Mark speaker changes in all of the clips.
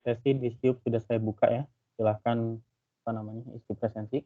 Speaker 1: sesi di Siup sudah saya buka ya. Silahkan isi presensi.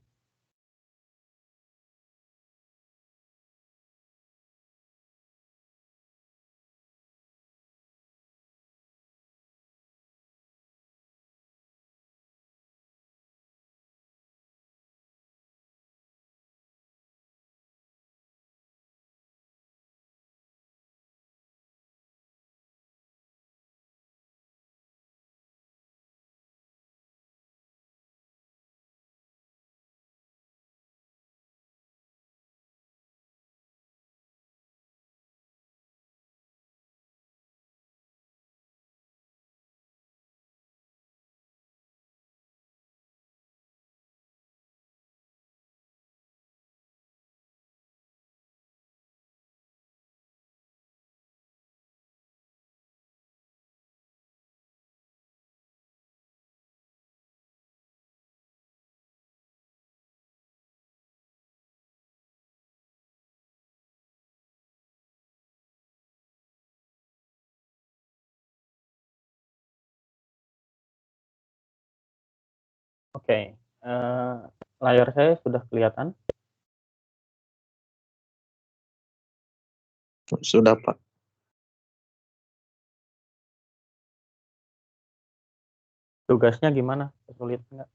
Speaker 1: Oke, layar saya sudah kelihatan?
Speaker 2: Sudah, Pak.
Speaker 1: Tugasnya gimana? Sulit nggak?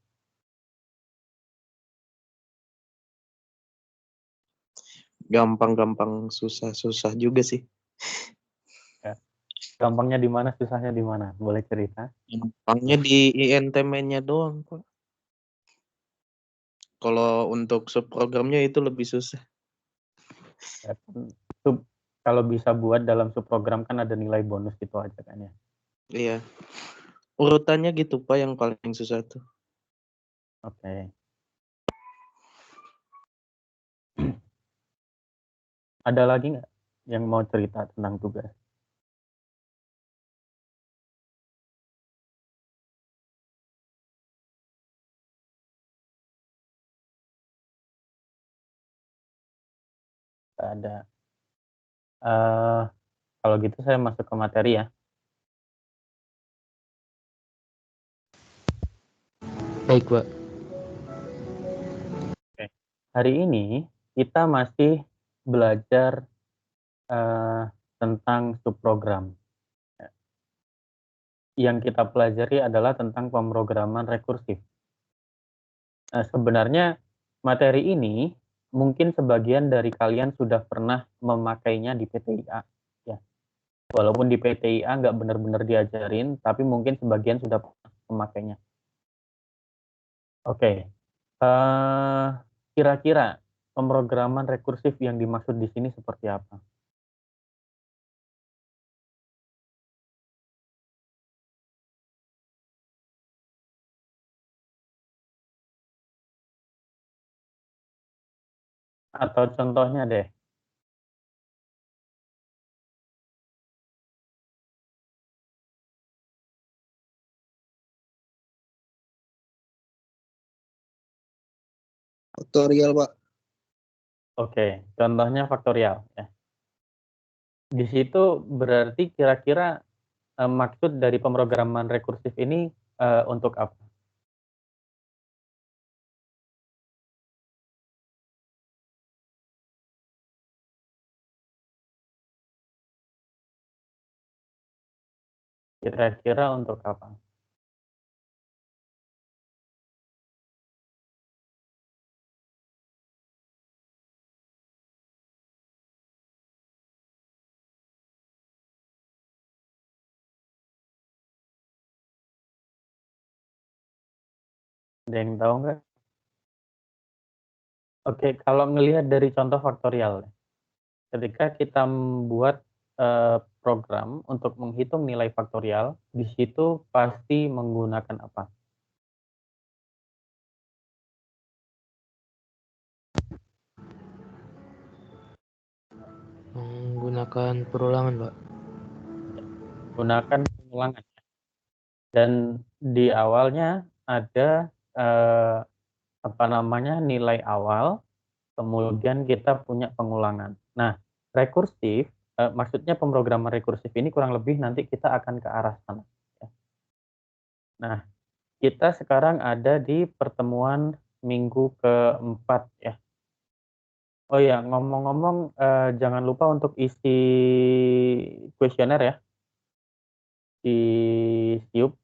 Speaker 2: Gampang-gampang, susah-susah juga sih.
Speaker 1: Ya. Gampangnya di mana, susahnya di mana? Boleh cerita?
Speaker 2: Gampangnya di INTM-nya doang, Pak. Kalau untuk subprogramnya itu lebih susah.
Speaker 1: Ya, kalau bisa buat dalam subprogram kan ada nilai bonus gitu aja kan ya.
Speaker 2: Iya. Urutannya gitu, Pak, yang paling susah tuh.
Speaker 1: Oke. Ada lagi nggak yang mau cerita tentang tugas? Nggak ada. Kalau gitu saya masuk ke materi ya.
Speaker 3: Baik, Pak.
Speaker 1: Oke. Hari ini kita masih belajar tentang subprogram. Yang kita pelajari adalah tentang pemrograman rekursif. Sebenarnya materi ini mungkin sebagian dari kalian sudah pernah memakainya di PTIA, ya. Walaupun di PTIA nggak benar-benar diajarin, tapi mungkin sebagian sudah pernah memakainya. Oke, kira-kira pemrograman rekursif yang dimaksud di sini seperti apa? Atau contohnya deh.
Speaker 2: Faktorial, Pak.
Speaker 1: Oke, contohnya faktorial ya. Di situ berarti kira-kira maksud dari pemrograman rekursif ini untuk apa? Kira-kira untuk apa? Ada yang tahu nggak? Oke, kalau ngelihat dari contoh faktorial, ketika kita membuat program untuk menghitung nilai faktorial, di situ pasti menggunakan apa?
Speaker 3: Menggunakan perulangan, Pak.
Speaker 1: Gunakan pengulangan. Dan di awalnya ada nilai awal, kemudian kita punya pengulangan. Nah, rekursif, maksudnya pemrograman rekursif ini kurang lebih nanti kita akan ke arah sana. Ya. Nah, kita sekarang ada di pertemuan minggu keempat ya. Oh ya, ngomong-ngomong, jangan lupa untuk isi kuesioner ya di Siup.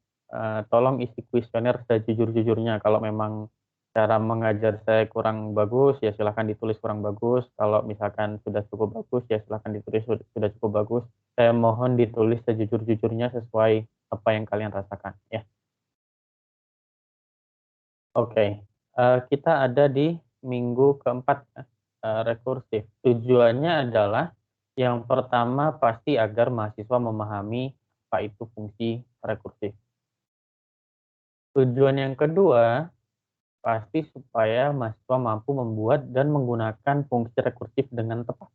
Speaker 1: Tolong isi kuesioner sejujur-jujurnya. Kalau memang cara mengajar saya kurang bagus, ya silahkan ditulis kurang bagus. Kalau misalkan sudah cukup bagus, ya silahkan ditulis sudah cukup bagus. Saya mohon ditulis sejujur-jujurnya sesuai apa yang kalian rasakan ya. Oke, kita ada di minggu keempat ya, rekursif. Tujuannya adalah yang pertama pasti agar mahasiswa memahami apa itu fungsi rekursif. Tujuan yang kedua pasti supaya mahasiswa mampu membuat dan menggunakan fungsi rekursif dengan tepat.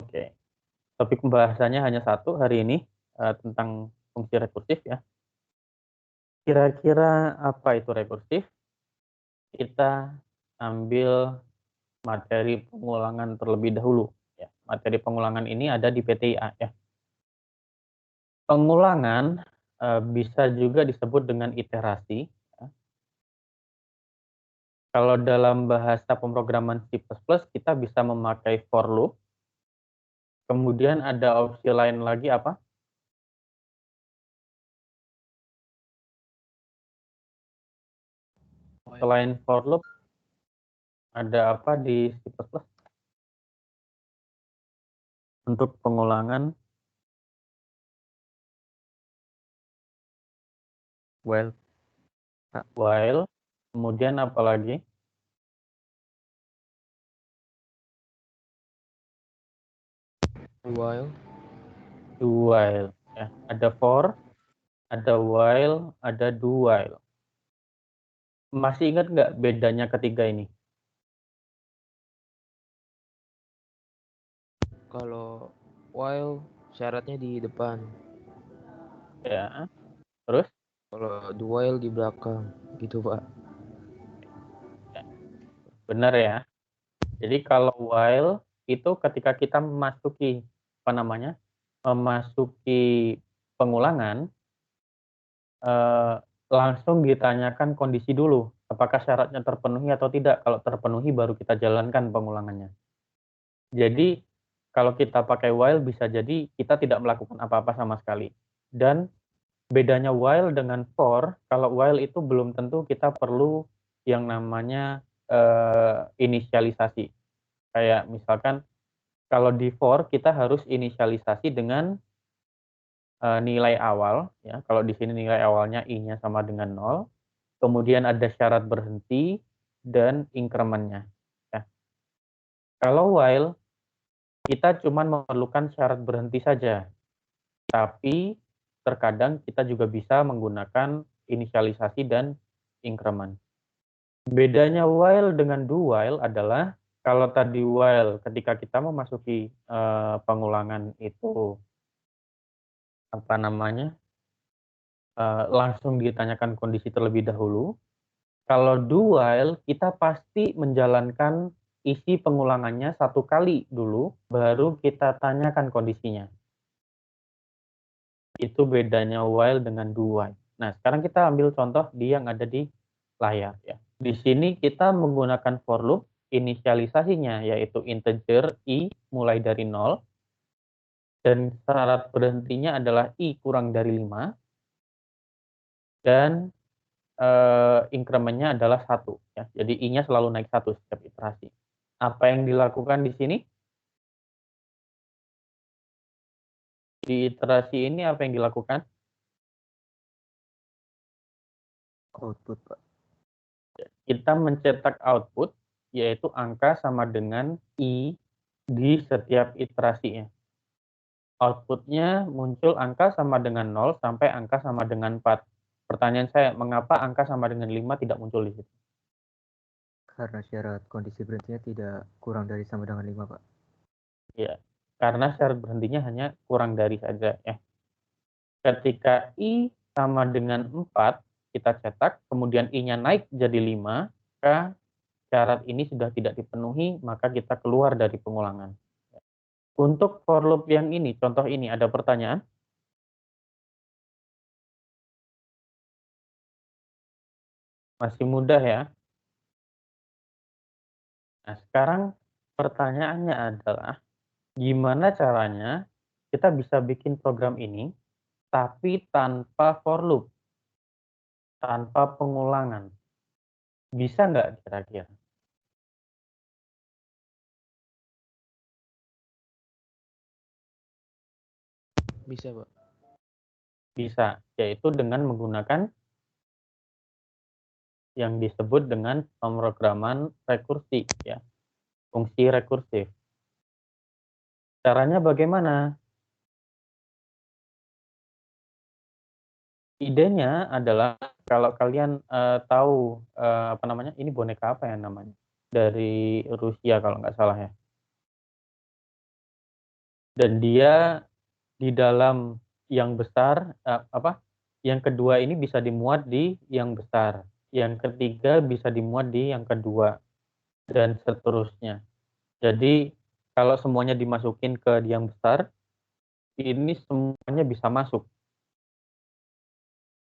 Speaker 1: Oke, topik pembahasannya hanya satu hari ini, tentang fungsi rekursif ya. Kira-kira apa itu rekursif? Kita ambil materi pengulangan terlebih dahulu ya. Materi pengulangan ini ada di PTIA ya. Pengulangan bisa juga disebut dengan iterasi ya. Kalau dalam bahasa pemrograman C++ kita bisa memakai for loop. Kemudian ada opsi lain lagi apa? Selain for loop ada apa di C++? Untuk pengulangan while, kemudian apa lagi?
Speaker 3: While.
Speaker 1: Ya. Ada for, ada while, ada do while. Masih ingat nggak bedanya ketiga ini?
Speaker 3: Kalau while syaratnya di depan.
Speaker 1: Ya. Terus?
Speaker 3: Kalau do while di belakang. Gitu, Pak.
Speaker 1: Benar ya. Jadi kalau while itu ketika kita memasuki memasuki pengulangan, langsung ditanyakan kondisi dulu, apakah syaratnya terpenuhi atau tidak. Kalau terpenuhi baru kita jalankan pengulangannya. Jadi kalau kita pakai while bisa jadi kita tidak melakukan apa-apa sama sekali. Dan bedanya while dengan for, kalau while itu belum tentu kita perlu yang namanya inisialisasi. Kayak misalkan kalau di for kita harus inisialisasi dengan nilai awal ya. Kalau di sini nilai awalnya i-nya sama dengan 0, kemudian ada syarat berhenti dan increment-nya ya. Kalau while kita cuma memerlukan syarat berhenti saja. Tapi terkadang kita juga bisa menggunakan inisialisasi dan increment. Bedanya while dengan do while adalah kalau tadi while ketika kita memasuki pengulangan itu langsung ditanyakan kondisi terlebih dahulu. Kalau do while kita pasti menjalankan isi pengulangannya satu kali dulu, baru kita tanyakan kondisinya. Itu bedanya while dengan do while. Nah, sekarang kita ambil contoh yang ada di layar ya. Di sini kita menggunakan for loop, inisialisasinya yaitu integer i mulai dari 0 dan syarat berhentinya adalah i kurang dari 5 dan increment-nya adalah 1 ya. Jadi i-nya selalu naik 1 setiap iterasi. Apa yang dilakukan di sini? Di iterasi ini apa yang dilakukan?
Speaker 4: Output, Pak.
Speaker 1: Kita mencetak output, yaitu angka sama dengan i di setiap iterasinya. Outputnya muncul angka sama dengan 0 sampai angka sama dengan 4. Pertanyaan saya, mengapa angka sama dengan 5 tidak muncul di situ?
Speaker 4: Karena syarat kondisi berhentinya tidak kurang dari sama dengan 5, Pak.
Speaker 1: Ya, karena syarat berhentinya hanya kurang dari saja ya. Ketika i sama dengan 4, kita cetak, kemudian i-nya naik jadi 5, maka syarat ini sudah tidak dipenuhi, maka kita keluar dari pengulangan. Untuk for loop yang ini, contoh ini, ada pertanyaan? Masih mudah ya. Nah, sekarang pertanyaannya adalah gimana caranya kita bisa bikin program ini tapi tanpa for loop, tanpa pengulangan. Bisa nggak kira-kira?
Speaker 3: Bisa, Pak.
Speaker 1: Bisa, yaitu dengan menggunakan yang disebut dengan pemrograman rekursi ya, fungsi rekursif. Caranya bagaimana? Idenya adalah kalau kalian tahu apa namanya, ini boneka apa ya namanya? Dari Rusia kalau nggak salah ya. Dan dia di dalam yang besar yang kedua ini bisa dimuat di yang besar, yang ketiga bisa dimuat di yang kedua, dan seterusnya. Jadi kalau semuanya dimasukin ke yang besar, ini semuanya bisa masuk.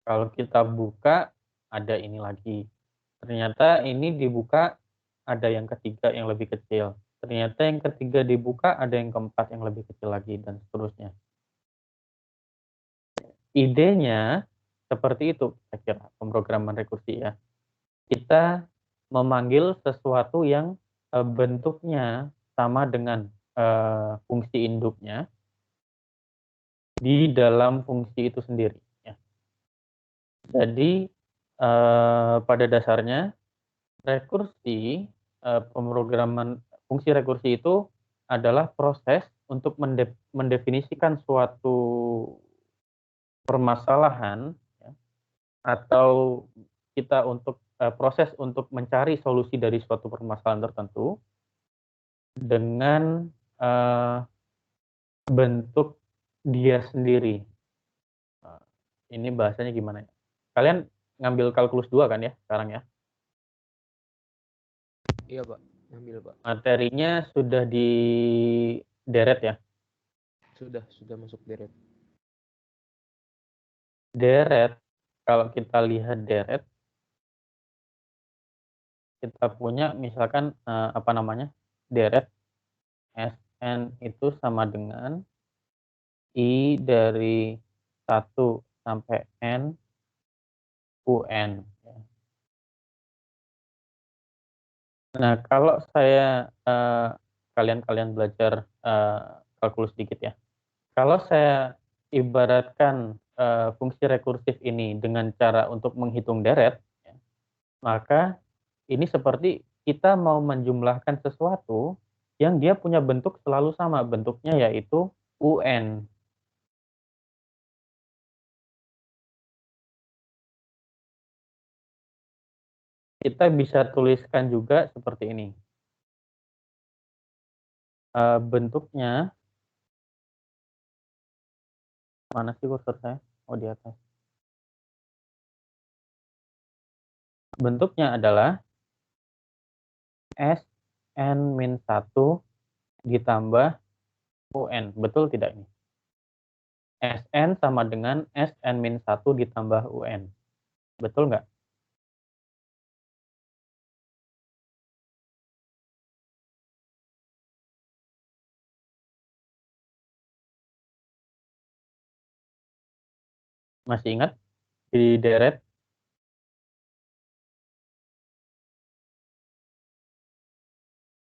Speaker 1: Kalau kita buka, ada ini lagi. Ternyata ini dibuka, ada yang ketiga yang lebih kecil. Ternyata yang ketiga dibuka, ada yang keempat yang lebih kecil lagi, dan seterusnya. Idenya seperti itu, saya kira, pemrograman rekursi ya. Kita memanggil sesuatu yang bentuknya sama dengan fungsi induknya di dalam fungsi itu sendiri. Ya. Jadi pada dasarnya rekursi pemrograman fungsi rekursi itu adalah proses untuk mendefinisikan suatu permasalahan ya, atau kita untuk proses untuk mencari solusi dari suatu permasalahan tertentu dengan bentuk dia sendiri. Ini bahasanya gimana ya? Kalian ngambil kalkulus 2 kan ya sekarang ya?
Speaker 3: Iya, Pak. Ambil, Pak.
Speaker 1: Materinya sudah di deret ya?
Speaker 3: Sudah masuk deret.
Speaker 1: Deret, kalau kita lihat deret, kita punya misalkan apa namanya? Deret Sn itu sama dengan I dari 1 sampai N UN. Nah, kalau saya kalian belajar kalkulus sedikit ya. Kalau saya ibaratkan fungsi rekursif ini dengan cara untuk menghitung deret, ya, maka ini seperti kita mau menjumlahkan sesuatu yang dia punya bentuk selalu sama, bentuknya yaitu UN. Kita bisa tuliskan juga seperti ini. Bentuknya, mana sih kursor saya? Oh, di atas. Bentuknya adalah Sn-1 ditambah UN. Betul tidak ini? Sn sama dengan Sn-1 ditambah UN. Betul nggak? Masih ingat di deret?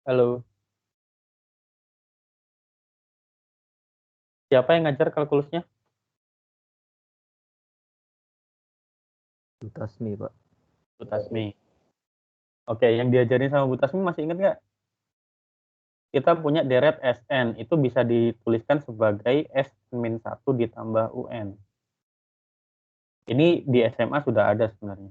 Speaker 1: Halo, siapa yang ngajar kalkulusnya?
Speaker 4: Bu Tasmi, Pak.
Speaker 1: Bu Tasmi. Oke, yang diajarin sama Bu Tasmi masih ingat nggak? Kita punya deret Sn, itu bisa dituliskan sebagai Sn-1 ditambah UN. Ini di SMA sudah ada sebenarnya.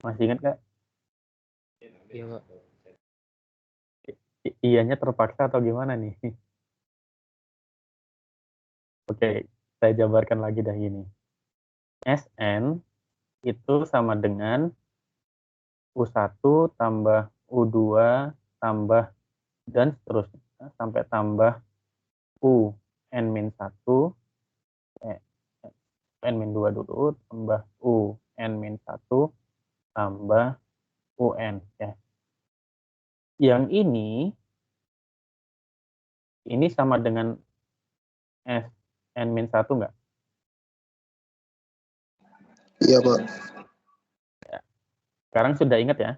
Speaker 1: Masih ingat nggak?
Speaker 3: Iya, Pak.
Speaker 1: Iyanya terpaksa atau gimana nih? Oke, saya jabarkan lagi dah ini. Sn itu sama dengan U1 tambah U2 tambah dan seterusnya sampai tambah U n-1 n-2 dulu tambah un-1 tambah un ya. Yang ini sama dengan n-1 enggak?
Speaker 5: Iya, Pak.
Speaker 1: Ya. Sekarang sudah ingat ya?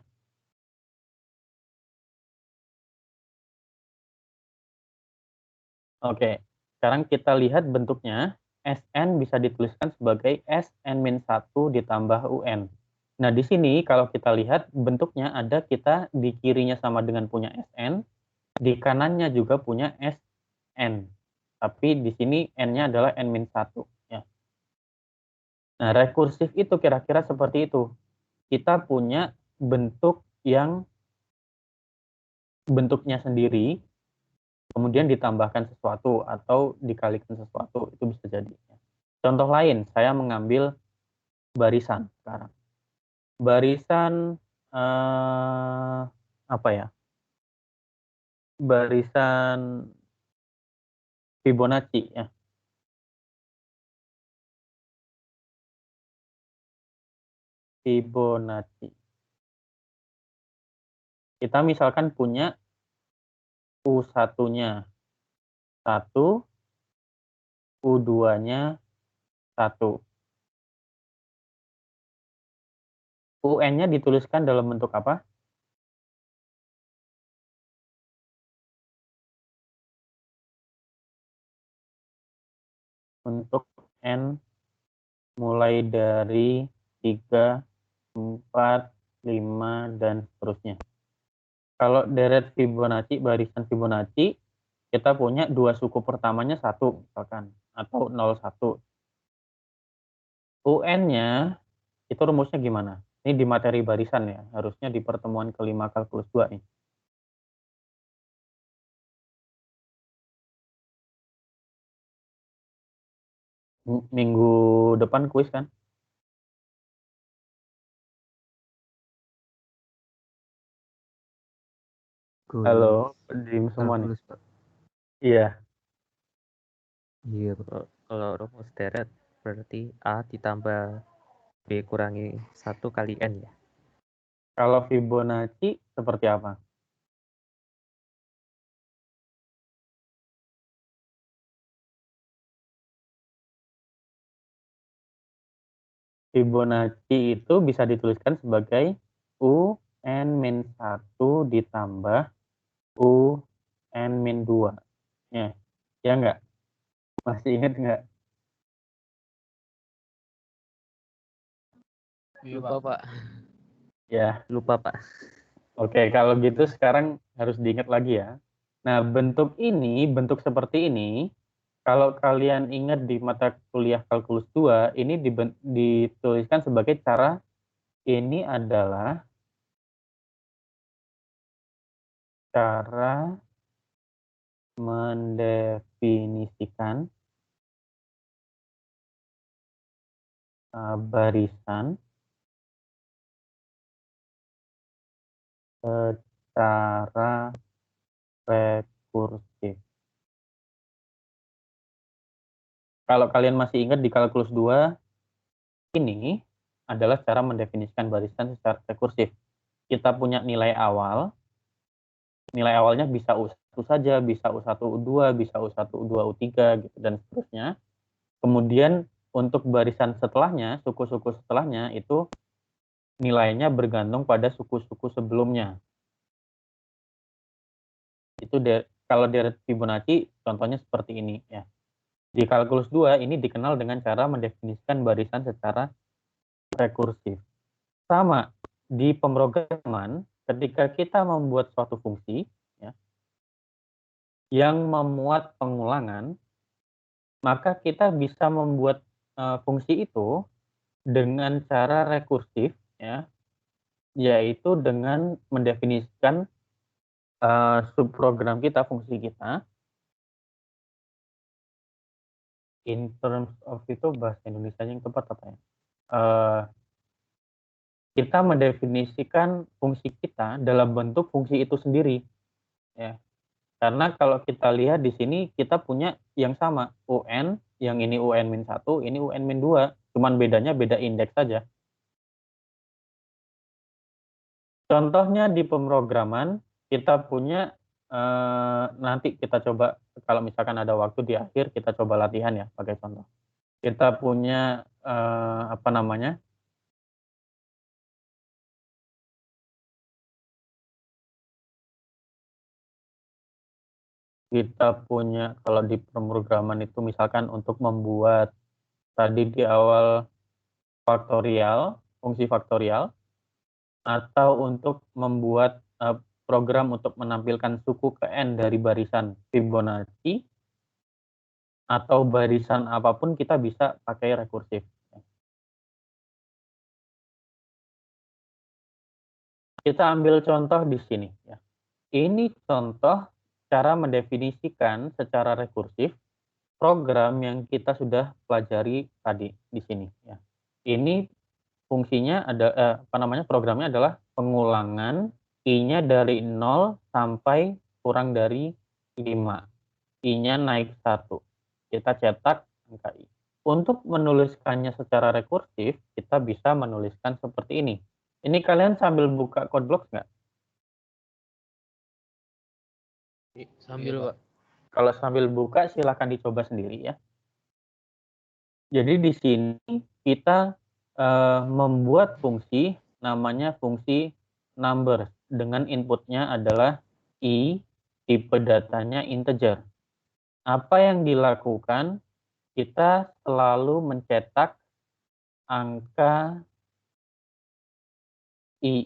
Speaker 1: Oke, sekarang kita lihat bentuknya. Sn bisa dituliskan sebagai Sn-1 ditambah Un. Nah, di sini kalau kita lihat bentuknya ada kita di kirinya sama dengan punya Sn, di kanannya juga punya Sn. Tapi di sini N-nya adalah N-1. Ya. Nah, rekursif itu kira-kira seperti itu. Kita punya bentuk yang bentuknya sendiri, kemudian ditambahkan sesuatu atau dikalikan sesuatu, itu bisa jadi. Contoh lain, saya mengambil barisan sekarang. Barisan apa ya? Barisan Fibonacci ya. Fibonacci. Kita misalkan punya U1-nya 1, U2-nya 1. UN-nya dituliskan dalam bentuk apa? Untuk N mulai dari 3, 4, 5, dan seterusnya. Kalau deret Fibonacci, barisan Fibonacci, kita punya dua suku pertamanya 1, misalkan, atau 01. UN-nya, itu rumusnya gimana? Ini di materi barisan ya, harusnya di pertemuan kelima kalkulus 2 nih. Minggu depan kuis kan? Halo, pendiam semua nih.
Speaker 4: Kalkulus, Pak.
Speaker 1: Iya.
Speaker 4: Iya, Pak.
Speaker 6: Kalau rumus deret berarti A ditambah B kurangi 1 kali N ya.
Speaker 1: Kalau Fibonacci seperti apa? Fibonacci itu bisa dituliskan sebagai UN-1 ditambah UN-2. Ya, ya enggak? Masih ingat enggak?
Speaker 3: Lupa, Pak.
Speaker 1: Ya,
Speaker 6: Lupa Pak.
Speaker 1: oke. Kalau gitu sekarang harus diingat lagi ya. Nah, bentuk seperti ini, kalau kalian ingat di mata kuliah kalkulus 2, ini dituliskan sebagai cara ini adalah cara mendefinisikan barisan secara rekursif. Kalau kalian masih ingat di kalkulus 2, ini adalah cara mendefinisikan barisan secara rekursif. Kita punya nilai awalnya bisa U1 saja, bisa U1, U2, bisa U1, U2, U3, gitu, dan seterusnya. Kemudian untuk barisan setelahnya, suku-suku setelahnya itu nilainya bergantung pada suku-suku sebelumnya. Itu kalau deret Fibonacci contohnya seperti ini ya. Di kalkulus 2 ini dikenal dengan cara mendefinisikan barisan secara rekursif. Sama di pemrograman ketika kita membuat suatu fungsi ya, yang memuat pengulangan, maka kita bisa membuat fungsi itu dengan cara rekursif ya, yaitu dengan mendefinisikan subprogram kita, fungsi kita. In terms of itu bahasa Indonesia yang tepat apa ya? Kita mendefinisikan fungsi kita dalam bentuk fungsi itu sendiri, ya. Karena kalau kita lihat di sini kita punya yang sama, UN, yang ini UN-1, ini UN-2, cuman bedanya beda indeks saja. Contohnya di pemrograman kita punya nanti kita coba kalau misalkan ada waktu di akhir kita coba latihan ya pakai contoh. Kita punya apa namanya? Kita punya kalau di pemrograman itu misalkan untuk membuat tadi di awal faktorial, fungsi faktorial, atau untuk membuat program untuk menampilkan suku ke n dari barisan Fibonacci atau barisan apapun kita bisa pakai rekursif. Kita ambil contoh di sini ya. Ini contoh cara mendefinisikan secara rekursif program yang kita sudah pelajari tadi di sini ya. Ini fungsinya ada programnya adalah pengulangan i-nya dari 0 sampai kurang dari 5. I-nya naik 1. Kita cetak angka i. Untuk menuliskannya secara rekursif, kita bisa menuliskan seperti ini. Ini kalian sambil buka code blocks nggak?
Speaker 3: Sambil, Pak.
Speaker 1: Kalau sambil buka silahkan dicoba sendiri ya. Jadi di sini kita membuat fungsi namanya fungsi number dengan inputnya adalah i, tipe datanya integer. Apa yang dilakukan? Kita selalu mencetak angka i.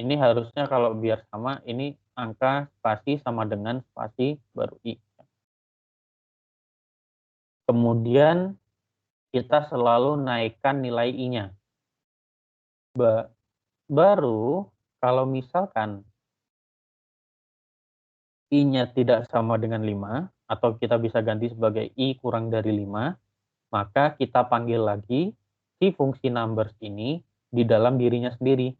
Speaker 1: Ini harusnya kalau biar sama, ini angka spasi sama dengan spasi baru i. Kemudian kita selalu naikkan nilai i-nya. Baru kalau misalkan i-nya tidak sama dengan 5, atau kita bisa ganti sebagai i kurang dari 5, maka kita panggil lagi si fungsi numbers ini di dalam dirinya sendiri.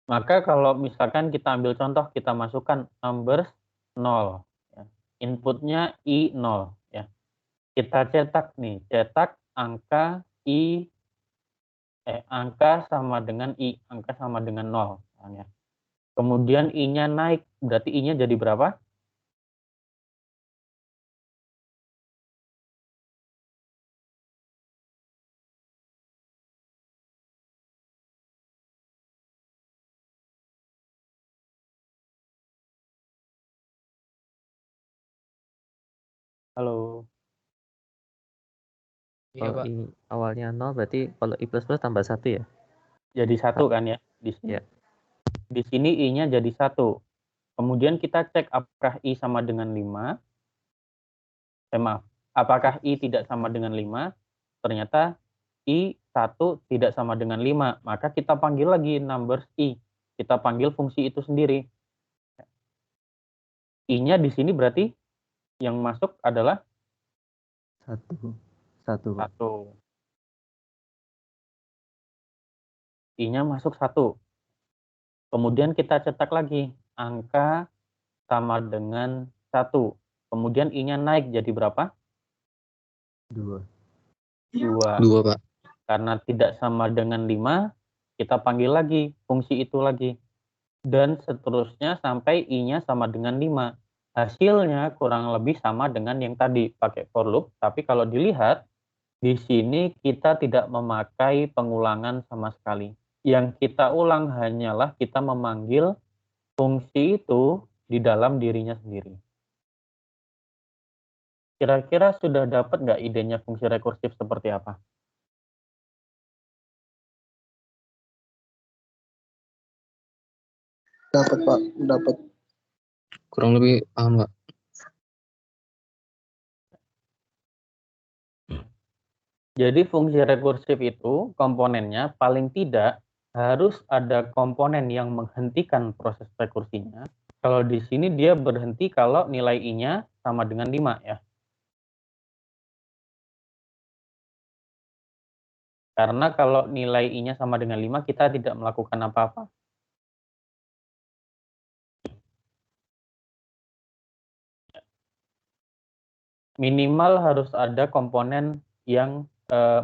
Speaker 1: Maka kalau misalkan kita ambil contoh, kita masukkan numbers 0. Ya. Inputnya i0. Ya. Kita cetak nih, cetak angka angka sama dengan i, angka sama dengan 0. Ya. Kemudian i-nya naik, berarti i-nya jadi berapa? Halo.
Speaker 3: Iya,
Speaker 6: Kalau
Speaker 3: Pak.
Speaker 6: i awalnya 0 berarti kalau i plus plus tambah 1 ya?
Speaker 1: Jadi 1 kan ya di sini.
Speaker 6: Ya.
Speaker 1: Di sini i-nya jadi 1. Kemudian kita cek apakah i sama dengan 5. Maaf, apakah i tidak sama dengan 5? Ternyata i 1 tidak sama dengan 5. Maka kita panggil lagi numbers i. Kita panggil fungsi itu sendiri. I-nya di sini berarti yang masuk adalah
Speaker 4: 1.
Speaker 1: 1. I-nya masuk 1. Kemudian kita cetak lagi angka sama dengan 1. Kemudian i-nya naik jadi berapa?
Speaker 4: 2.
Speaker 2: 2, Pak.
Speaker 1: Karena tidak sama dengan 5, kita panggil lagi fungsi itu lagi. Dan seterusnya sampai i-nya sama dengan 5. Hasilnya kurang lebih sama dengan yang tadi pakai for loop, tapi kalau dilihat di sini kita tidak memakai pengulangan sama sekali. Yang kita ulang hanyalah kita memanggil fungsi itu di dalam dirinya sendiri. Kira-kira sudah dapat nggak idenya fungsi rekursif seperti apa?
Speaker 2: Dapat, Pak. Dapat. Kurang lebih paham, Pak.
Speaker 1: Jadi fungsi rekursif itu komponennya paling tidak harus ada komponen yang menghentikan proses rekursinya. Kalau di sini dia berhenti kalau nilai i-nya sama dengan 5 ya. Karena kalau nilai I-nya sama dengan 5, kita tidak melakukan apa-apa. Minimal harus ada komponen yang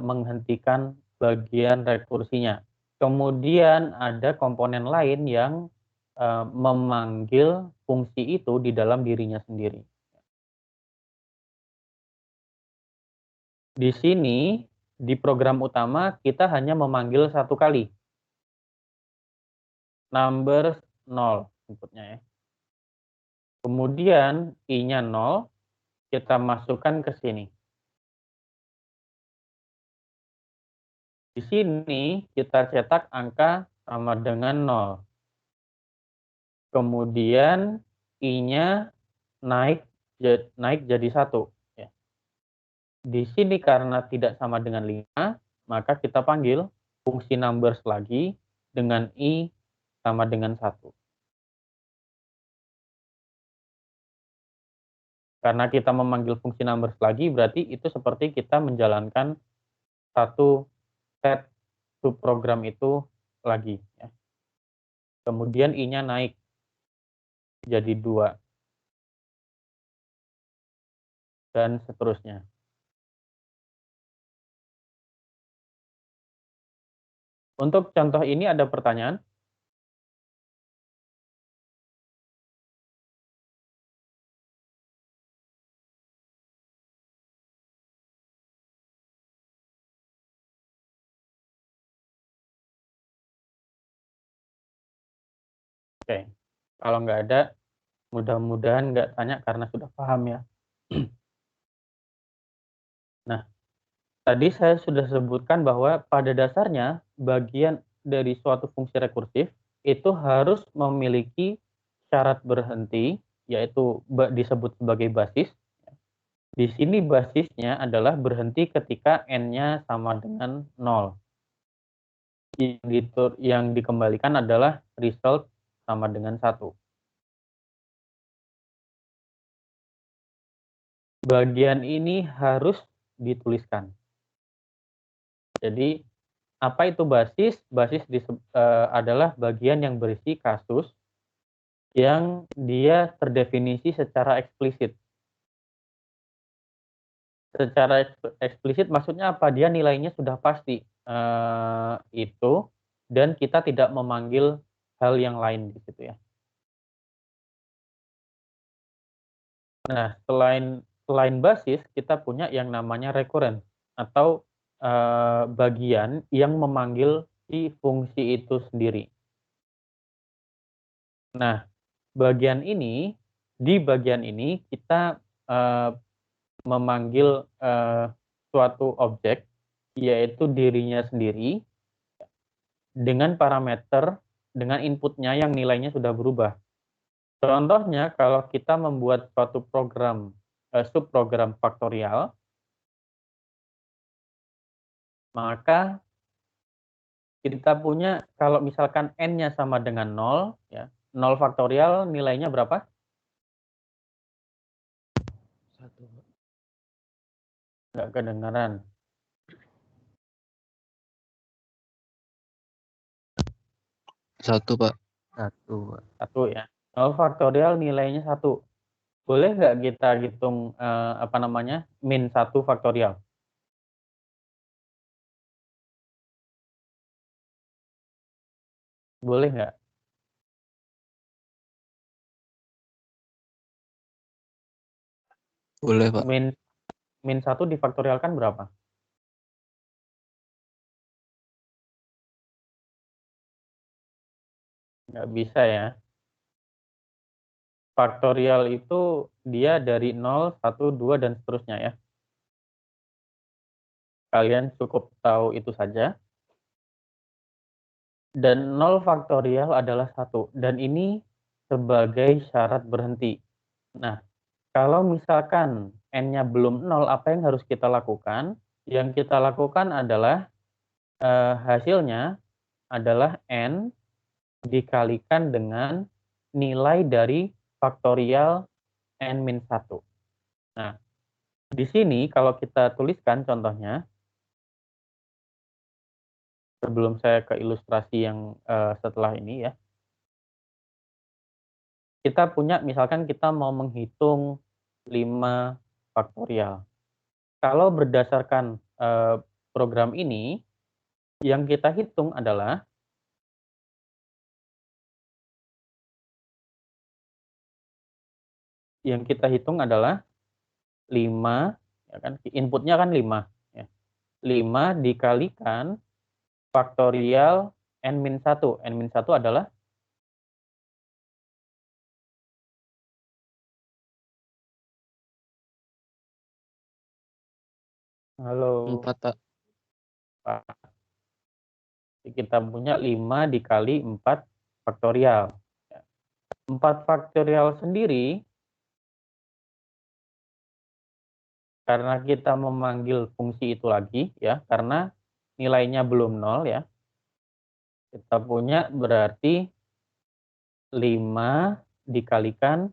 Speaker 1: menghentikan bagian rekursinya. Kemudian ada komponen lain yang memanggil fungsi itu di dalam dirinya sendiri. Di sini, di program utama, kita hanya memanggil satu kali. Number 0 inputnya ya. Kemudian I-nya 0, kita masukkan ke sini. Di sini kita cetak angka sama dengan 0. Kemudian I-nya naik jadi 1. Ya. Di sini karena tidak sama dengan 5, maka kita panggil fungsi numbers lagi dengan I sama dengan 1. Karena kita memanggil fungsi numbers lagi, berarti itu seperti kita menjalankan satu set subprogram itu lagi. Ya. Kemudian I-nya naik jadi 2. Dan seterusnya. Untuk contoh ini ada pertanyaan? Oke, kalau nggak ada, mudah-mudahan nggak tanya karena sudah paham ya. Nah, tadi saya sudah sebutkan bahwa pada dasarnya bagian dari suatu fungsi rekursif itu harus memiliki syarat berhenti, yaitu disebut sebagai basis. Di sini basisnya adalah berhenti ketika n-nya sama dengan 0. Yang dikembalikan adalah result sama dengan 1. Bagian ini harus dituliskan. Jadi, apa itu basis? Basis adalah bagian yang berisi kasus yang dia terdefinisi secara eksplisit. Secara eksplisit maksudnya apa? Dia nilainya sudah pasti itu, dan kita tidak memanggil hal yang lain di situ ya. Nah, selain basis, kita punya yang namanya recurrent atau bagian yang memanggil si fungsi itu sendiri. Nah, di bagian ini kita memanggil suatu objek, yaitu dirinya sendiri, dengan parameter, dengan inputnya yang nilainya sudah berubah. Contohnya, kalau kita membuat suatu program, subprogram faktorial, maka kita punya, kalau misalkan n-nya sama dengan 0, ya, 0 faktorial nilainya berapa?
Speaker 3: 1.
Speaker 1: Nggak kedengaran.
Speaker 2: 1, Pak.
Speaker 4: 1.
Speaker 1: 1 ya. 0 faktorial nilainya 1. Boleh nggak kita hitung min 1 faktorial? Boleh nggak?
Speaker 2: Boleh, Pak.
Speaker 1: Min 1 difaktorialkan berapa? Nggak bisa ya. Faktorial itu dia dari 0, 1, 2, dan seterusnya ya. Kalian cukup tahu itu saja. Dan 0 faktorial adalah 1. Dan ini sebagai syarat berhenti. Nah, kalau misalkan n-nya belum 0, apa yang harus kita lakukan? Yang kita lakukan adalah hasilnya adalah n dikalikan dengan nilai dari faktorial n-1. Nah, di sini kalau kita tuliskan contohnya, sebelum saya ke ilustrasi yang setelah ini ya. Kita punya, misalkan kita mau menghitung 5 faktorial. Kalau berdasarkan program ini, yang kita hitung adalah yang kita hitung adalah 5, ya kan, inputnya kan 5, ya. 5 dikalikan faktorial n-1. N-1 adalah halo
Speaker 3: 4, Pak.
Speaker 1: Pak. Kita punya 5 dikali 4 faktorial. 4 faktorial sendiri, karena kita memanggil fungsi itu lagi ya, karena nilainya belum 0 ya, kita punya berarti 5 dikalikan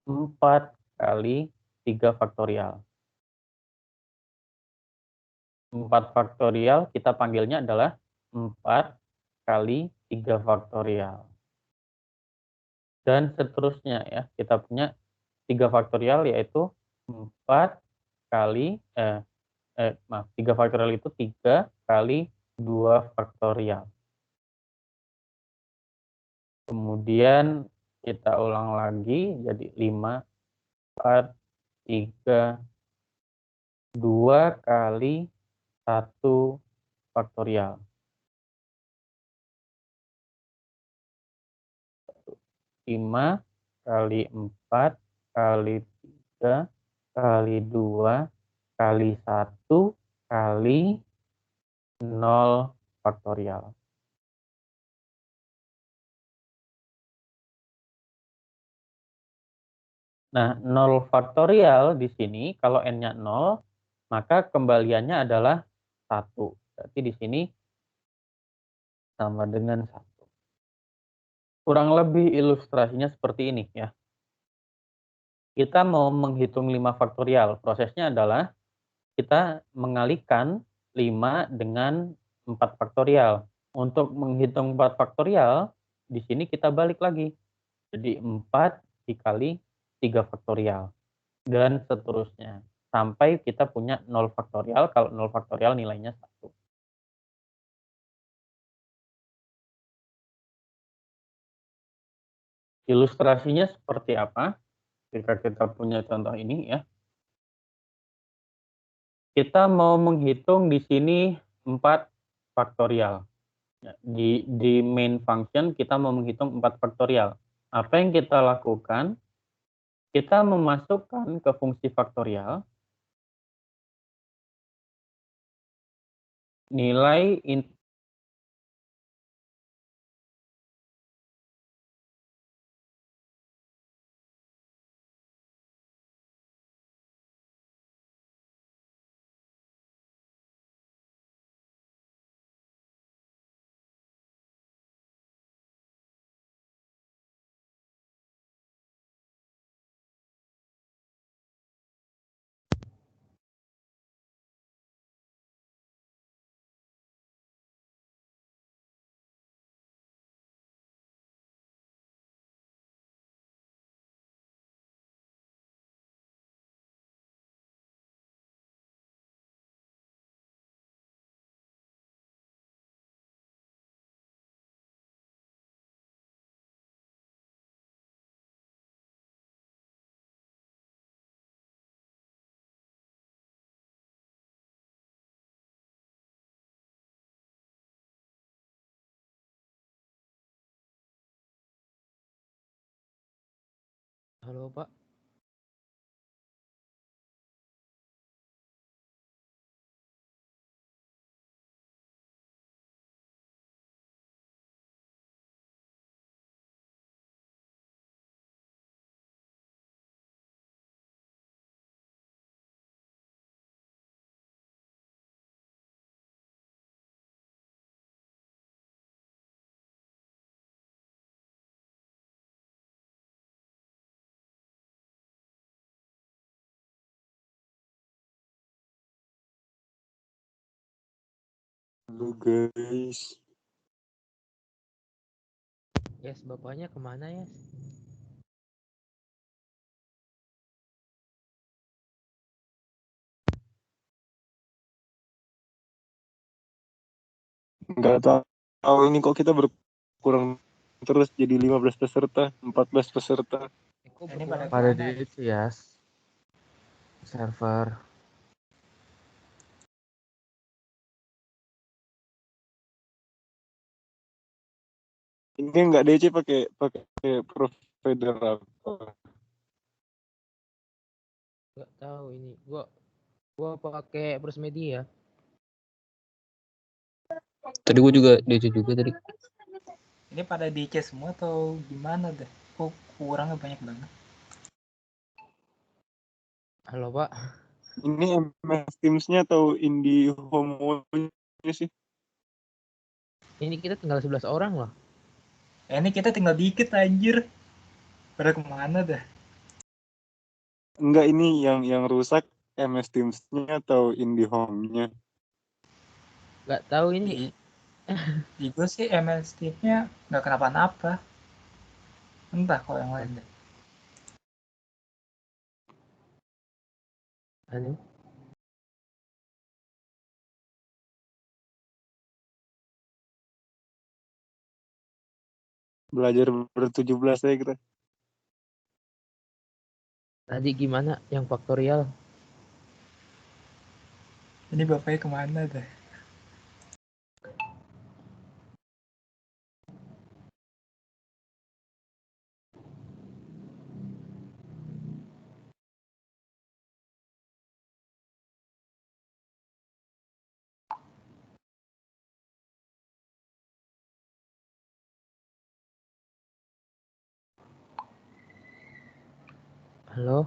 Speaker 1: 4 kali 3 faktorial. 4 faktorial kita panggilnya adalah 4 kali 3 faktorial. Dan seterusnya ya, kita punya 3 faktorial yaitu 4 kali, 3 faktorial itu 3 kali 2 faktorial. Kemudian kita ulang lagi jadi 5, 4, 3, 2 kali 1 faktorial. 5 kali 4 kali 3 kali 2 kali 1 kali 0 faktorial. Nah, 0 faktorial di sini kalau n-nya 0, maka kembaliannya adalah 1. Berarti di sini sama dengan 1. Kurang lebih ilustrasinya seperti ini ya. Kita mau menghitung 5 faktorial. Prosesnya adalah kita mengalihkan 5 dengan 4 faktorial. Untuk menghitung 4 faktorial, di sini kita balik lagi. Jadi 4 dikali 3 faktorial. Dan seterusnya. Sampai kita punya 0 faktorial, kalau 0 faktorial nilainya 1. Ilustrasinya seperti apa? Jika kita punya contoh ini ya. Kita mau menghitung di sini 4 faktorial. Ya, di main function kita mau menghitung 4 faktorial. Apa yang kita lakukan? Kita memasukkan ke fungsi faktorial nilai input
Speaker 3: Halo, Pak.
Speaker 5: Halo guys.
Speaker 3: Yes, bapaknya kemana ya?
Speaker 5: Nggak tahu ini kok kita berkurang terus jadi 15 peserta, 14 peserta.
Speaker 3: Kok
Speaker 7: Ini
Speaker 3: berkurang?
Speaker 6: Pada
Speaker 7: kemana
Speaker 6: di itu ya server.
Speaker 5: Ini nggak DC pakai provider apa?
Speaker 3: Gak tahu ini. Gua pakai First Media.
Speaker 8: Tadi gue juga DC juga tadi.
Speaker 7: Ini pada DC semua atau gimana deh? Kok kurangnya banyak banget?
Speaker 3: Halo, Pak.
Speaker 5: Ini MS Teams-nya atau IndiHome-nya sih?
Speaker 3: Ini kita tinggal 11 orang loh.
Speaker 7: Ini kita tinggal dikit anjir. Pada kemana dah?
Speaker 5: Enggak, ini yang rusak MS Teams-nya atau IndiHome-nya?
Speaker 3: Gak tahu ini.
Speaker 7: Di gue sih MS Teams-nya nggak kenapa-napa. Entah kalau yang lain deh.
Speaker 3: Anu.
Speaker 5: Belajar ber-17 ya kita.
Speaker 3: Tadi gimana yang faktorial?
Speaker 7: Ini bapaknya kemana dah?
Speaker 3: Halo.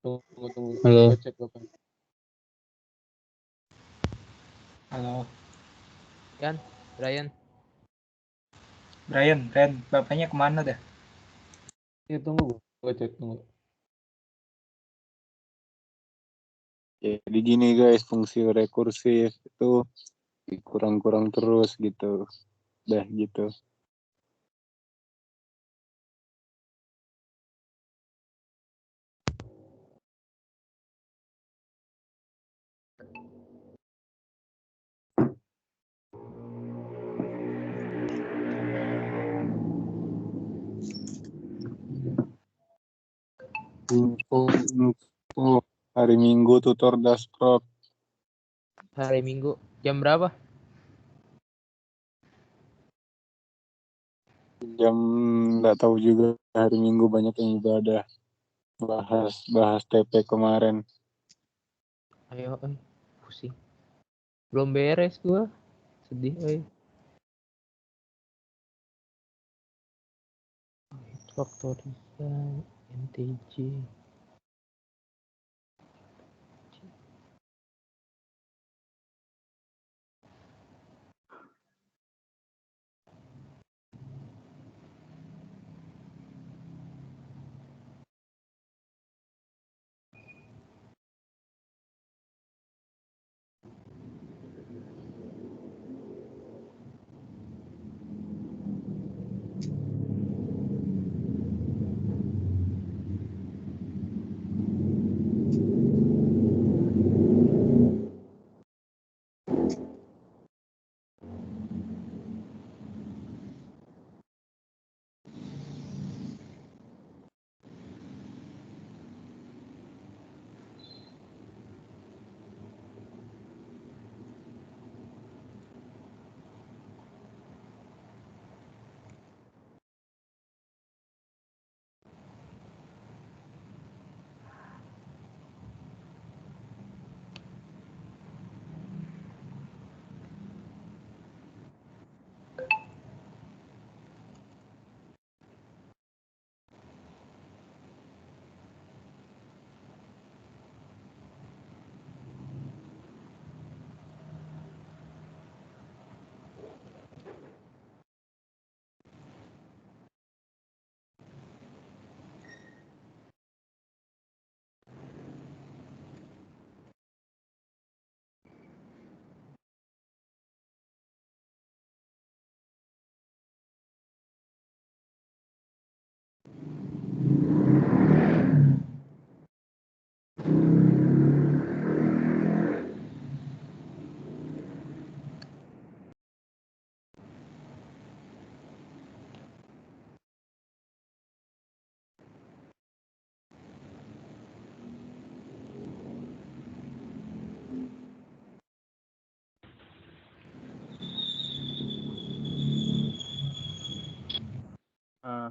Speaker 8: Tunggu. Halo. Gue cek dulu.
Speaker 7: Halo,
Speaker 3: Kan, Brian.
Speaker 7: Brian, Ren, bapaknya kemana dah?
Speaker 8: Ya tunggu, gue cek tunggu.
Speaker 5: Jadi gini guys, fungsi rekursif itu kurang-kurang terus gitu. Dah gitu. Info hari Minggu tutor Dasprop.
Speaker 3: Hari Minggu. Jam berapa?
Speaker 5: Jam nggak tahu juga, hari Minggu banyak yang ibadah. Bahas TP kemarin.
Speaker 3: Ayo, pusing. Belum beres gua. Sedih, Faktorial, MTJ.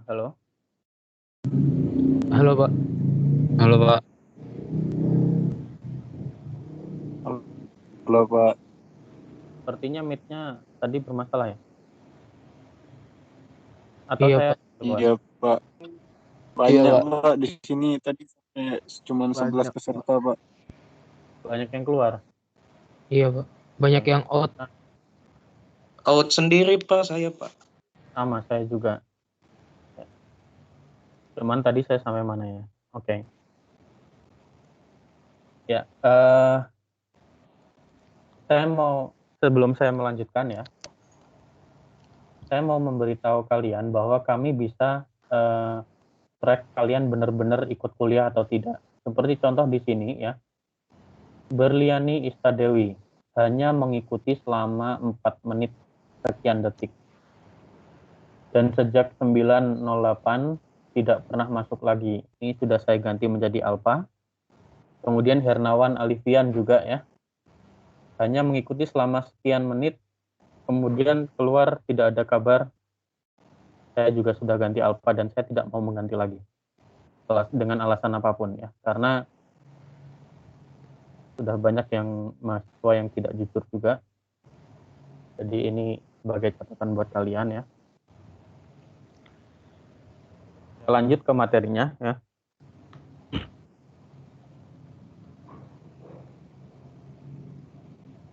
Speaker 1: Halo.
Speaker 3: Halo Pak.
Speaker 8: Halo Pak.
Speaker 5: Halo Pak.
Speaker 1: Sepertinya mic-nya tadi bermasalah ya? Atau
Speaker 3: Iya
Speaker 1: saya
Speaker 3: Pak.
Speaker 1: keluar?
Speaker 5: Iya Pak.
Speaker 8: Iya,
Speaker 5: Banyak
Speaker 8: Pak.
Speaker 5: Pak di sini tadi cuma 11
Speaker 4: Banyak,
Speaker 5: peserta Pak.
Speaker 1: Banyak yang keluar.
Speaker 3: Iya Pak. Banyak yang out.
Speaker 2: Out sendiri Pak, saya Pak.
Speaker 1: Sama, saya juga. Cuman tadi saya sampai mana ya? Oke. Ya, saya mau, sebelum saya melanjutkan ya, saya mau memberitahu kalian bahwa kami bisa track kalian benar-benar ikut kuliah atau tidak. Seperti contoh di sini ya, Berliani Istadewi hanya mengikuti selama 4 menit sekian detik. Dan sejak 9.08 tidak pernah masuk lagi. Ini sudah saya ganti menjadi Alpha. Kemudian Hernawan Alifian juga ya, hanya mengikuti selama sekian menit, kemudian keluar tidak ada kabar. Saya juga sudah ganti Alpha dan saya tidak mau mengganti lagi dengan alasan apapun ya, karena sudah banyak yang mahasiswa yang tidak jujur juga. Jadi ini sebagai catatan buat kalian ya. Lanjut ke materinya ya.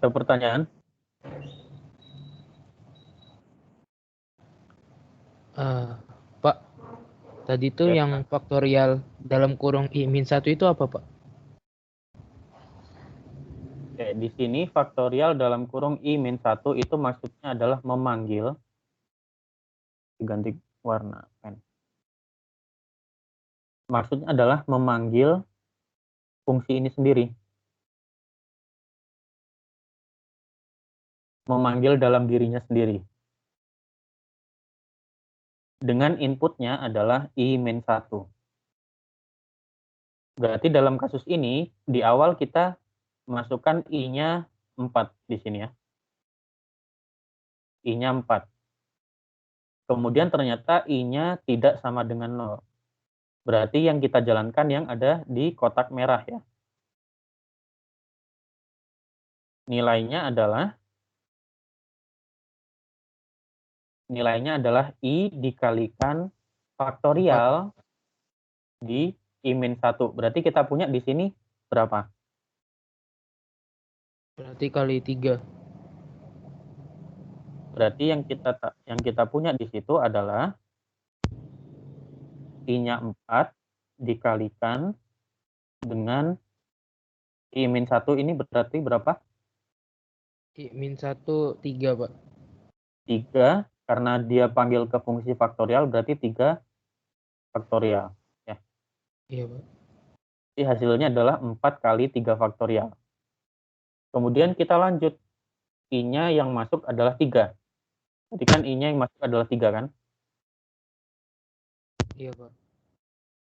Speaker 1: Ada pertanyaan?
Speaker 3: Pak, tadi tuh
Speaker 1: Ya.
Speaker 3: yang faktorial dalam kurung I-1 itu apa Pak?
Speaker 1: Oke, di sini faktorial dalam kurung I-1 itu maksudnya adalah memanggil, diganti warna pen. Maksudnya adalah memanggil fungsi ini sendiri. Memanggil dalam dirinya sendiri. Dengan inputnya adalah I-1. Berarti dalam kasus ini, di awal kita masukkan I-nya 4 di sini ya. I-nya 4. Kemudian ternyata I-nya tidak sama dengan 0. Berarti yang kita jalankan yang ada di kotak merah ya. Nilainya adalah I dikalikan faktorial di I-1. Berarti kita punya di sini berapa?
Speaker 3: Berarti kali 3.
Speaker 1: Berarti yang kita punya di situ adalah I-nya 4 dikalikan dengan I-1 ini berarti berapa?
Speaker 3: I-1 3 Pak.
Speaker 1: 3, karena dia panggil ke fungsi faktorial berarti 3 faktorial. Ya.
Speaker 3: Iya Pak.
Speaker 1: Jadi hasilnya adalah 4 kali 3 faktorial. Kemudian kita lanjut. I-nya yang masuk adalah 3. Jadi kan I-nya yang masuk adalah 3 kan?
Speaker 3: Iya Pak.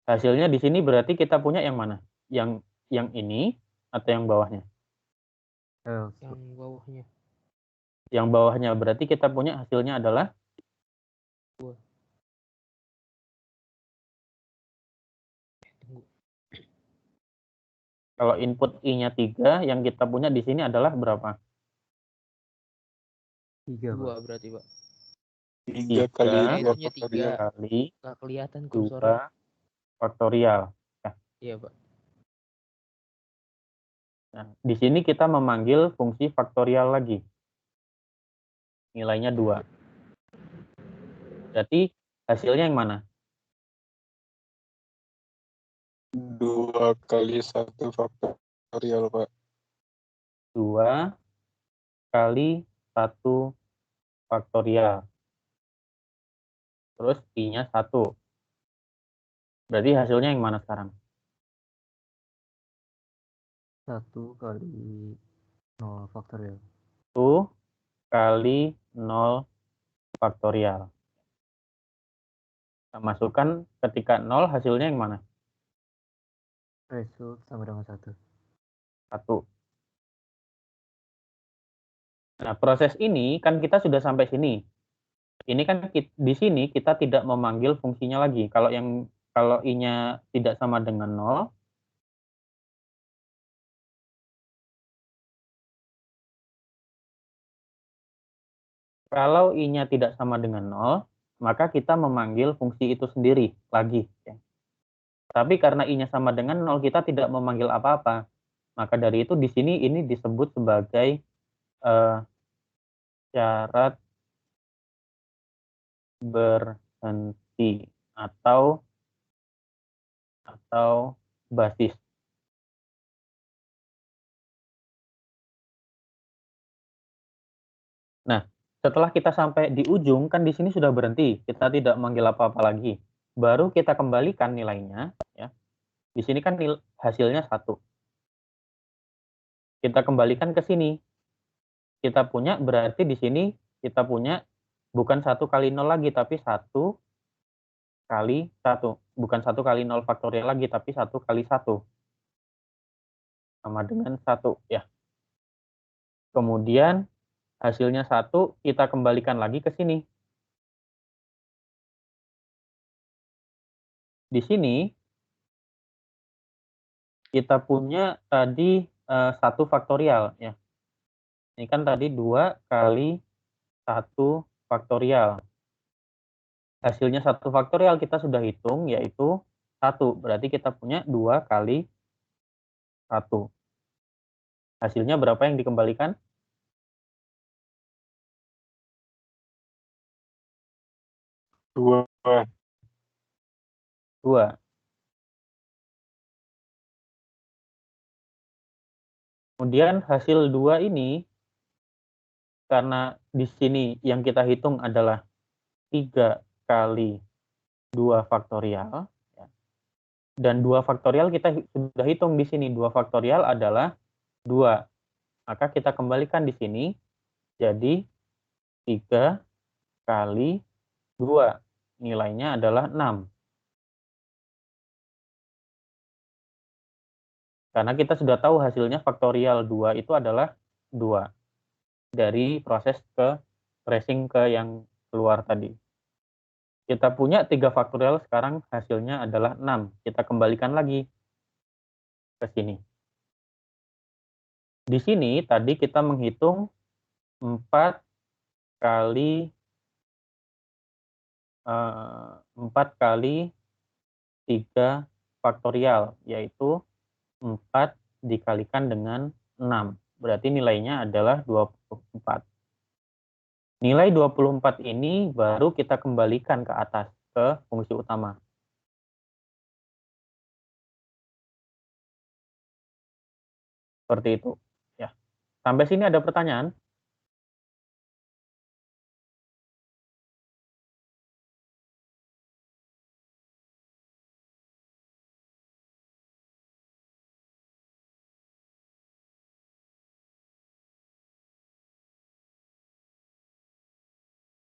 Speaker 1: Hasilnya di sini berarti kita punya yang mana? Yang ini atau yang bawahnya?
Speaker 3: Yang bawahnya.
Speaker 1: Yang bawahnya berarti kita punya hasilnya adalah
Speaker 3: 2. Tunggu.
Speaker 1: Kalau input I-nya 3, yang kita punya di sini adalah berapa?
Speaker 4: 3,
Speaker 3: 2 berarti Pak.
Speaker 5: 3 kali
Speaker 3: Nah,
Speaker 5: 2
Speaker 3: itunya
Speaker 5: faktorial.
Speaker 3: 3.
Speaker 1: Kali
Speaker 3: Nggak kelihatan
Speaker 1: 2
Speaker 3: kursornya.
Speaker 1: faktorial.
Speaker 3: Iya Pak.
Speaker 1: Nah, di sini kita memanggil fungsi faktorial lagi. Nilainya 2. Berarti hasilnya yang mana?
Speaker 5: 2 kali 1 faktorial Pak.
Speaker 1: 2 kali 1 faktorial. Terus I-nya 1. Berarti hasilnya yang mana sekarang?
Speaker 4: 1 kali 0 faktorial.
Speaker 1: 1 kali 0 faktorial. Kita masukkan ketika 0 hasilnya yang mana?
Speaker 4: Result sama dengan 1.
Speaker 1: 1. Nah, proses ini kan kita sudah sampai sini. Ini kan di sini kita tidak memanggil fungsinya lagi. Kalau I-nya tidak sama dengan 0, kalau I-nya tidak sama dengan 0, maka kita memanggil fungsi itu sendiri lagi. Ya. Tapi karena I-nya sama dengan 0, kita tidak memanggil apa-apa. Maka dari itu di sini ini disebut sebagai syarat berhenti atau basis. Nah, setelah kita sampai di ujung, kan di sini sudah berhenti. Kita tidak manggil apa-apa lagi. Baru kita kembalikan nilainya. Ya. Di sini kan hasilnya 1. Kita kembalikan ke sini. Kita punya, berarti di sini kita punya bukan 1 kali 0 lagi, tapi 1 kali 1. Bukan 1 kali 0 faktorial lagi, tapi 1 kali 1. Sama dengan 1. Ya. Kemudian hasilnya 1, kita kembalikan lagi ke sini. Di sini, kita punya tadi 1 faktorial. Ya. Ini kan tadi 2 kali 1 faktorial. Hasilnya 1 faktorial kita sudah hitung, yaitu 1. Berarti kita punya 2 kali 1. Hasilnya berapa yang dikembalikan?
Speaker 5: 2.
Speaker 1: 2. Kemudian hasil 2 ini, karena di sini yang kita hitung adalah 3 kali 2 faktorial, ya. Dan 2 faktorial kita sudah hitung di sini. 2 faktorial adalah 2. Maka kita kembalikan di sini, jadi 3 kali 2. Nilainya adalah 6. Karena kita sudah tahu hasilnya faktorial 2 itu adalah 2. Dari proses ke tracing ke yang keluar tadi. Kita punya 3 faktorial, sekarang hasilnya adalah 6. Kita kembalikan lagi ke sini. Di sini tadi kita menghitung 4 kali 3 faktorial, yaitu 4 dikalikan dengan 6. Berarti nilainya adalah 24. Nilai 24 ini baru kita kembalikan ke atas, ke fungsi utama. Seperti itu. Ya. Sampai sini ada pertanyaan?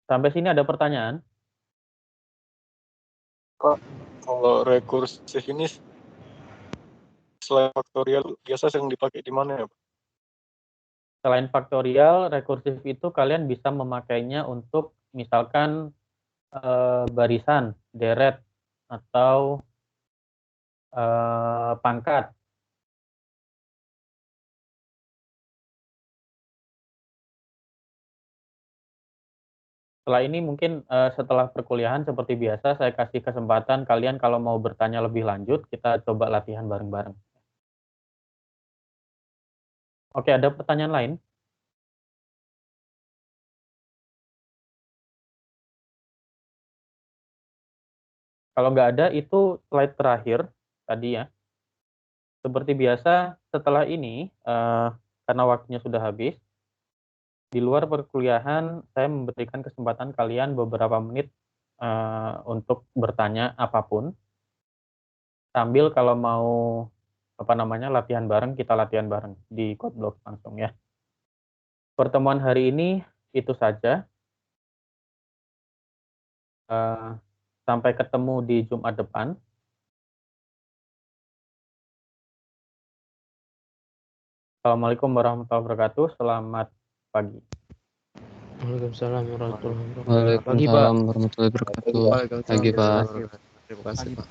Speaker 1: Sampai sini ada pertanyaan?
Speaker 5: Pak, kalau rekursif ini selain faktorial biasa yang dipakai di mana ya, Pak?
Speaker 1: Selain faktorial, rekursif itu kalian bisa memakainya untuk misalkan barisan, deret, atau pangkat. Setelah ini mungkin setelah perkuliahan seperti biasa saya kasih kesempatan kalian kalau mau bertanya lebih lanjut, kita coba latihan bareng-bareng. Oke, ada pertanyaan lain? Kalau nggak ada, itu slide terakhir tadi ya. Seperti biasa, setelah ini, karena waktunya sudah habis, di luar perkuliahan saya memberikan kesempatan kalian beberapa menit untuk bertanya apapun. Sambil kalau mau latihan bareng, kita latihan bareng di Codeblock langsung ya. Pertemuan hari ini itu saja. Sampai ketemu di Jumat depan. Assalamualaikum warahmatullahi wabarakatuh. Selamat pagi.
Speaker 3: Waalaikumsalam warahmatullahi wabarakatuh. Pagi, Pak.
Speaker 8: Waalaikumsalam warahmatullahi wabarakatuh. Pagi, Pak.
Speaker 4: Terima kasih, Pak.